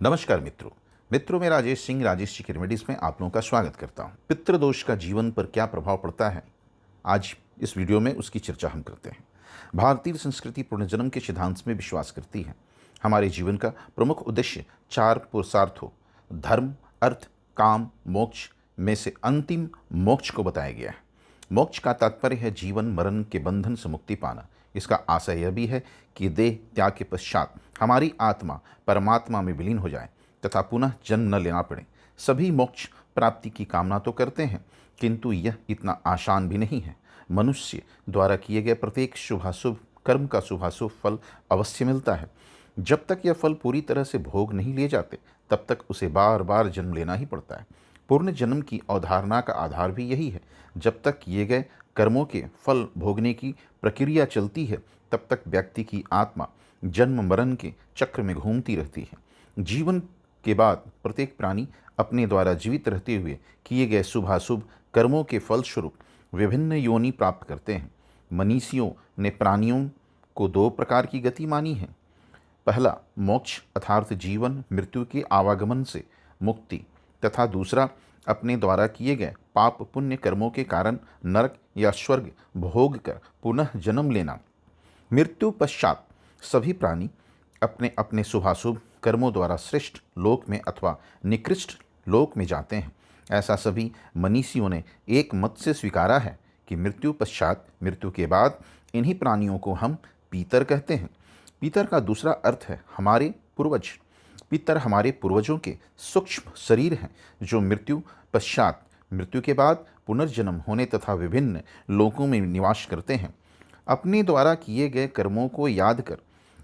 नमस्कार मित्रों मैं राजेश सिंह राजेश जी की रेमेडीज में आप लोगों का स्वागत करता हूं। पितृदोष का जीवन पर क्या प्रभाव पड़ता है, आज इस वीडियो में उसकी चर्चा हम करते हैं। भारतीय संस्कृति पुनर्जन्म के सिद्धांत में विश्वास करती है। हमारे जीवन का प्रमुख उद्देश्य चार पुरुषार्थों धर्म, अर्थ, काम, मोक्ष में से अंतिम मोक्ष को बताया गया है। मोक्ष का तात्पर्य है जीवन मरण के बंधन से मुक्ति पाना। इसका आशय यह भी है कि देह त्याग के पश्चात हमारी आत्मा परमात्मा में विलीन हो जाए तथा पुनः जन्म न लेना पड़े। सभी मोक्ष प्राप्ति की कामना तो करते हैं, किंतु यह इतना आसान भी नहीं है। मनुष्य द्वारा किए गए प्रत्येक शुभाशुभ कर्म का शुभाशुभ फल अवश्य मिलता है। जब तक यह फल पूरी तरह से भोग नहीं लिए जाते, तब तक उसे बार बार जन्म लेना ही पड़ता है। पूर्ण जन्म की अवधारणा का आधार भी यही है। जब तक किए गए कर्मों के फल भोगने की प्रक्रिया चलती है, तब तक व्यक्ति की आत्मा जन्म मरण के चक्र में घूमती रहती है। जीवन के बाद प्रत्येक प्राणी अपने द्वारा जीवित रहते हुए किए गए शुभाशुभ कर्मों के फलस्वरूप विभिन्न योनि प्राप्त करते हैं। मनीषियों ने प्राणियों को दो प्रकार की गति मानी है। पहला मोक्ष अर्थात जीवन मृत्यु के आवागमन से मुक्ति, तथा दूसरा अपने द्वारा किए गए पाप पुण्य कर्मों के कारण नरक या स्वर्ग भोग कर पुनः जन्म लेना। मृत्यु पश्चात सभी प्राणी अपने अपने शुभाशुभ कर्मों द्वारा श्रेष्ठ लोक में अथवा निकृष्ट लोक में जाते हैं। ऐसा सभी मनीषियों ने एक मत से स्वीकारा है कि मृत्यु पश्चात मृत्यु के बाद इन्हीं प्राणियों को हम पीतर कहते हैं। पीतर का दूसरा अर्थ है हमारे पूर्वज। पितर हमारे पूर्वजों के सूक्ष्म शरीर हैं जो मृत्यु पश्चात मृत्यु के बाद पुनर्जन्म होने तथा विभिन्न लोकों में निवास करते हैं। अपने द्वारा किए गए कर्मों को याद कर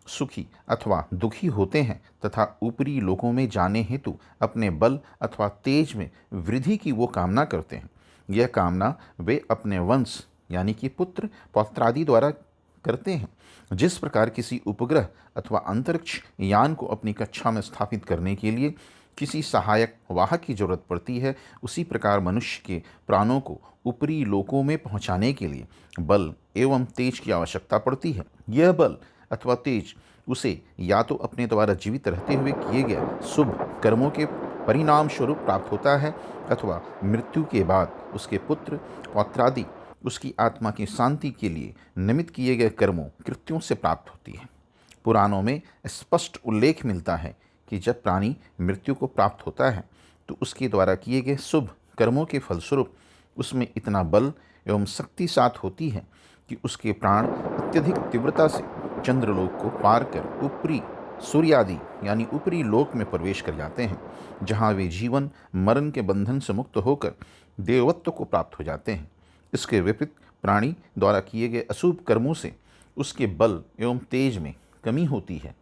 सुखी अथवा दुखी होते हैं तथा ऊपरी लोकों में जाने हेतु अपने बल अथवा तेज में वृद्धि की वो कामना करते हैं। यह कामना वे अपने वंश यानी कि पुत्र पौत्रादि द्वारा करते हैं। जिस प्रकार किसी उपग्रह अथवा अंतरिक्ष यान को अपनी कक्षा में स्थापित करने के लिए किसी सहायक वाहक की जरूरत पड़ती है, उसी प्रकार मनुष्य के प्राणों को ऊपरी लोकों में पहुंचाने के लिए बल एवं तेज की आवश्यकता पड़ती है। यह बल अथवा तेज उसे या तो अपने द्वारा जीवित रहते हुए किए गए शुभ कर्मों के परिणाम स्वरूप प्राप्त होता है अथवा मृत्यु के बाद उसके पुत्र पौत्रादि उसकी आत्मा की शांति के लिए निमित्त किए गए कर्मों कृत्यों से प्राप्त होती है। पुराणों में स्पष्ट उल्लेख मिलता है कि जब प्राणी मृत्यु को प्राप्त होता है तो उसके द्वारा किए गए शुभ कर्मों के फलस्वरूप उसमें इतना बल एवं शक्ति साथ होती है कि उसके प्राण अत्यधिक तीव्रता से चंद्रलोक को पार कर ऊपरी सूर्यादि यानी ऊपरी लोक में प्रवेश कर जाते हैं, जहाँ वे जीवन मरण के बंधन से मुक्त होकर देवत्व को प्राप्त हो जाते हैं। इसके विपरीत प्राणी द्वारा किए गए अशुभ कर्मों से उसके बल एवं तेज में कमी होती है।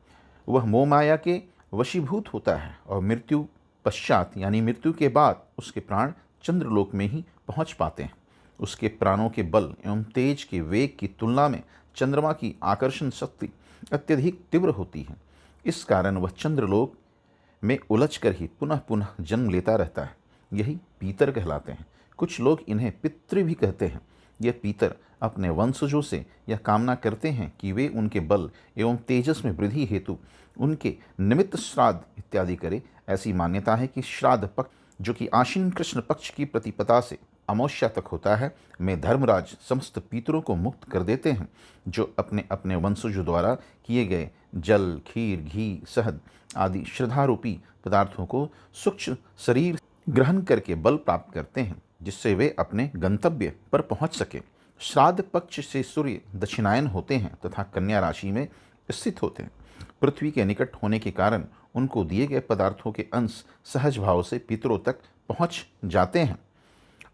वह मोह माया के वशीभूत होता है और मृत्यु पश्चात यानी मृत्यु के बाद उसके प्राण चंद्रलोक में ही पहुंच पाते हैं। उसके प्राणों के बल एवं तेज के वेग की तुलना में चंद्रमा की आकर्षण शक्ति अत्यधिक तीव्र होती है। इस कारण वह चंद्रलोक में उलझ कर ही पुनः पुनः जन्म लेता रहता है। यही पीतर कहलाते हैं। कुछ लोग इन्हें पितृ भी कहते हैं। यह पीतर अपने वंशजों से यह कामना करते हैं कि वे उनके बल एवं तेजस में वृद्धि हेतु उनके निमित्त श्राद्ध इत्यादि करे। ऐसी मान्यता है कि श्राद्ध पक्ष, जो कि आश्विन कृष्ण पक्ष की प्रतिपदा से अमावस्या तक होता है, में धर्मराज समस्त पितरों को मुक्त कर देते हैं, जो अपने अपने वंशजों द्वारा किए गए जल खीर घी शहद आदि श्रद्धारूपी पदार्थों को सूक्ष्म शरीर ग्रहण करके बल प्राप्त करते हैं, जिससे वे अपने गंतव्य पर पहुंच सके। श्राद्ध पक्ष से सूर्य दक्षिणायन होते हैं तथा कन्या राशि में स्थित होते हैं। पृथ्वी के निकट होने के कारण उनको दिए गए पदार्थों के अंश सहज भाव से पितरों तक पहुंच जाते हैं।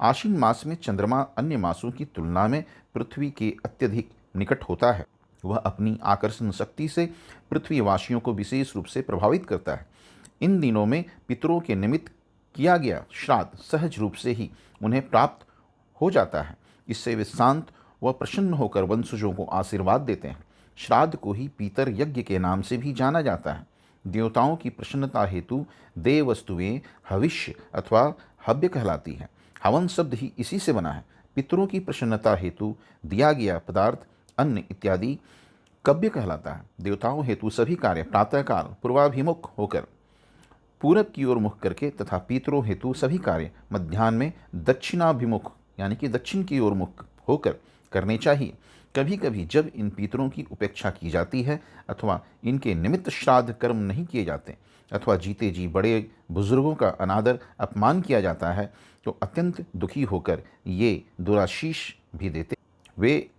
आश्विन मास में चंद्रमा अन्य मासों की तुलना में पृथ्वी के अत्यधिक निकट होता है। वह अपनी आकर्षण शक्ति से पृथ्वीवासियों को विशेष रूप से प्रभावित करता है। इन दिनों में पितरों के निमित्त किया गया श्राद्ध सहज रूप से ही उन्हें प्राप्त हो जाता है। इससे वे शांत व प्रसन्न होकर वंशजों को आशीर्वाद देते हैं। श्राद्ध को ही पीतर यज्ञ के नाम से भी जाना जाता है। देवताओं की प्रसन्नता हेतु देय वस्तुएं हविष्य अथवा हव्य कहलाती है। हवन शब्द ही इसी से बना है। पितरों की प्रसन्नता हेतु दिया गया पदार्थ अन्न इत्यादि कव्य कहलाता है। देवताओं हेतु सभी कार्य प्रातःकाल पूर्वाभिमुख होकर पूरब की ओर मुख करके तथा पितरों हेतु सभी कार्य मध्याह्न में दक्षिणाभिमुख यानी कि दक्षिण की ओर मुख होकर करने चाहिए। कभी कभी जब इन पितरों की उपेक्षा की जाती है अथवा इनके निमित्त श्राद्ध कर्म नहीं किए जाते अथवा जीते जी बड़े बुजुर्गों का अनादर अपमान किया जाता है तो अत्यंत दुखी होकर ये दुराशीष भी देते। वे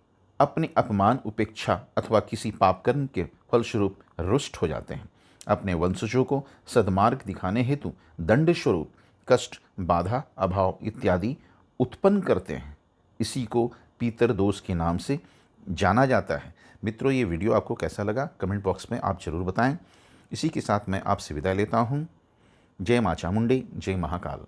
अपने अपमान उपेक्षा अथवा किसी पापकर्म के फलस्वरूप रुष्ट हो जाते हैं। अपने वंशजों को सद्मार्ग दिखाने हेतु दंड स्वरूप कष्ट बाधा अभाव इत्यादि उत्पन्न करते हैं। इसी को पितर दोष के नाम से जाना जाता है। मित्रों, ये वीडियो आपको कैसा लगा कमेंट बॉक्स में आप ज़रूर बताएं। इसी के साथ मैं आपसे विदा लेता हूँ। जय मां चामुंडे, जय महाकाल।